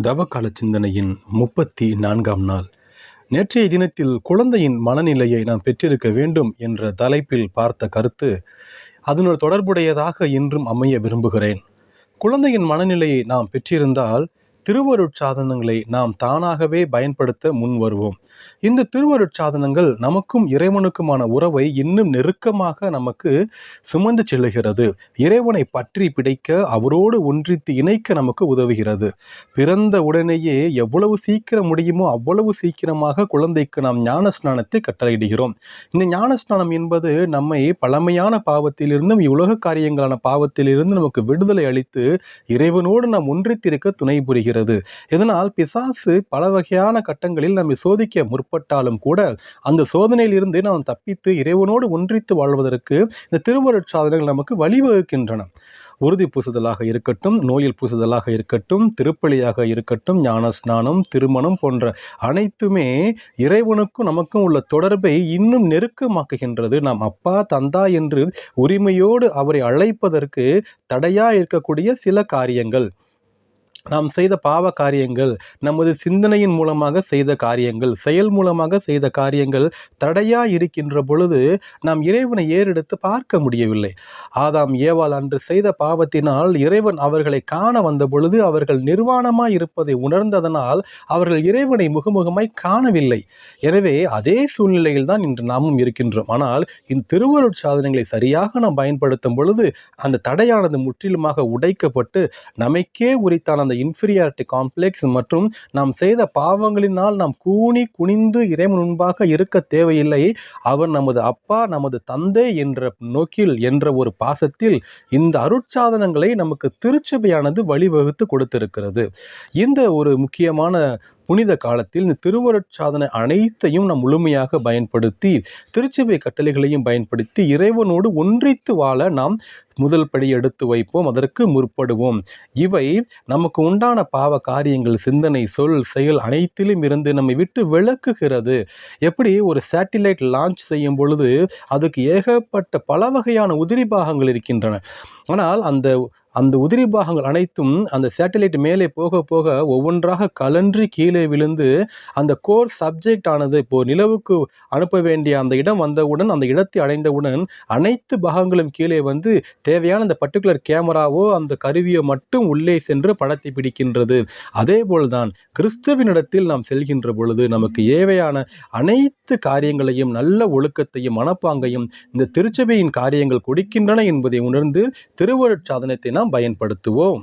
தவக்கால சிந்தனையின் 34ஆம் நாள். நேற்றைய தினத்தில் குழந்தையின் மனநிலையை நாம் பெற்றிருக்க வேண்டும் என்ற தலைப்பில் பார்த்த கருத்து அதனோடு தொடர்புடையதாக இன்றும் அமைய விரும்புகிறேன். குழந்தையின் மனநிலையை நாம் பெற்றிருந்தால் திருவருட்சாதனங்களை நாம் தானாகவே பயன்படுத்த முன் வருவோம். இந்த திருவருட்சாதனங்கள் நமக்கும் இறைவனுக்குமான உறவை இன்னும் நெருக்கமாக நமக்கு சுமந்து செல்லுகிறது. இறைவனை பற்றி பிடிக்க, அவரோடு ஒன்றித்து இணைக்க நமக்கு உதவுகிறது. பிறந்த உடனேயே எவ்வளவு சீக்கிரம் முடியுமோ அவ்வளவு சீக்கிரமாக குழந்தைக்கு நாம் ஞான ஸ்நானத்தை கட்டளையிடுகிறோம். இந்த ஞான ஸ்நானம் என்பது நம்மை பழமையான பாவத்திலிருந்தும் இவ்வுலக காரியங்களான பாவத்திலிருந்து நமக்கு விடுதலை அளித்து இறைவனோடு நாம் ஒன்றித்திருக்க துணை புரிகிறது. இதனால் பிசாசு பல வகையான கட்டங்களில் நம்மை சோதிக்க முற்பட்டாலும் கூட அந்த சோதனையில் இருந்து நாம் தப்பித்து இறைவனோடு ஒன்றித்து வாழ்வதற்கு இந்த திருவருட்சாதனங்கள் நமக்கு வழிவகுக்கின்றன. உறுதி பூசுதலாக இருக்கட்டும், நோயில் பூசுதலாக இருக்கட்டும், திருப்பலியாக இருக்கட்டும், ஞான ஸ்நானம், திருமணம் போன்ற அனைத்துமே இறைவனுக்கும் நமக்கும் உள்ள தொடர்பை இன்னும் நெருக்கமாக்குகின்றது. நாம் அப்பா தந்தா என்று உரிமையோடு அவரை அழைப்பதற்கு தடையா இருக்கக்கூடிய சில காரியங்கள், நாம் செய்த பாவ காரியங்கள், நமது சிந்தனையின் மூலமாக செய்த காரியங்கள், செயல் மூலமாக செய்த காரியங்கள் தடையா இருக்கின்ற பொழுது நாம் இறைவனை ஏறெடுத்து பார்க்க முடியவில்லை. ஆதாம் ஏவாள் அன்று செய்த பாவத்தினால் இறைவன் அவர்களை காண வந்த பொழுது அவர்கள் நிர்வாணமாய் இருப்பதை உணர்ந்ததனால் அவர்கள் இறைவனை முகமுகமாய் காணவில்லை. எனவே அதே சூழ்நிலையில் தான் இன்று நாமும் இருக்கின்றோம். ஆனால் இந்த திருவருட் சாதனங்களை சரியாக நாம் பயன்படுத்தும் பொழுது அந்த தடையானது முற்றிலுமாக உடைக்கப்பட்டு நமக்கே உரித்தான அந்த இன்ஃபீரியாரிட்டி காம்ப்ளெக்ஸ் மற்றும் நாம் செய்த பாவங்களினால் நாம் கூனி குனிந்து இறைவன் முன்பாக இருக்க தேவையில்லை. அவர் நமது அப்பா, நமது தந்தை என்ற நோக்கில், என்ற ஒரு பாசத்தில் இந்த அருட்சாதனங்களை நமக்கு திருச்சபையானது வழிவகுத்து கொடுத்திருக்கிறது. இந்த ஒரு முக்கியமான புனித காலத்தில் இந்த திருவருட்சாதன அனைத்தையும் நாம் முழுமையாக பயன்படுத்தி, திருச்சபை கட்டளைகளையும் பயன்படுத்தி இறைவனோடு ஒன்றித்து வாழ நாம் முதல் படி எடுத்து வைப்போம், அதற்கு முற்படுவோம். இவை நமக்கு உண்டான பாவ காரியங்கள், சிந்தனை, சொல், செயல் அனைத்திலும் இருந்து நம்மை விட்டு விலக்குகிறது. எப்படி ஒரு சேட்டிலைட் லான்ச் செய்யும் பொழுது அதுக்கு ஏகப்பட்ட பல வகையான உதிரி பாகங்கள் இருக்கின்றன. ஆனால் அந்த உதிரி பாகங்கள் அனைத்தும் அந்த சேட்டலைட் மேலே போக போக ஒவ்வொன்றாக கலன்றி கீழே விழுந்து அந்த கோர் சப்ஜெக்ட் ஆனது இப்போ நிலவுக்கு அனுப்ப வேண்டிய அந்த இடம் வந்தவுடன், அந்த இடத்தை அடைந்தவுடன் அனைத்து பாகங்களும் கீழே வந்து தேவையான அந்த பர்டிகுலர் கேமராவோ அந்த கருவியோ மட்டும் உள்ளே சென்று படத்தை பிடிக்கின்றது. அதே போல்தான் கிறிஸ்துவினிடத்தில் நாம் செல்கின்ற பொழுது நமக்கு ஏவையான அனைத்து காரியங்களையும், நல்ல ஒழுக்கத்தையும் மனப்பாங்கையும் இந்த திருச்சபையின் காரியங்கள் கொடுக்கின்றன என்பதை உணர்ந்து திருவருட்சாதனத்தை நாம் பயன்படுத்துவோம்.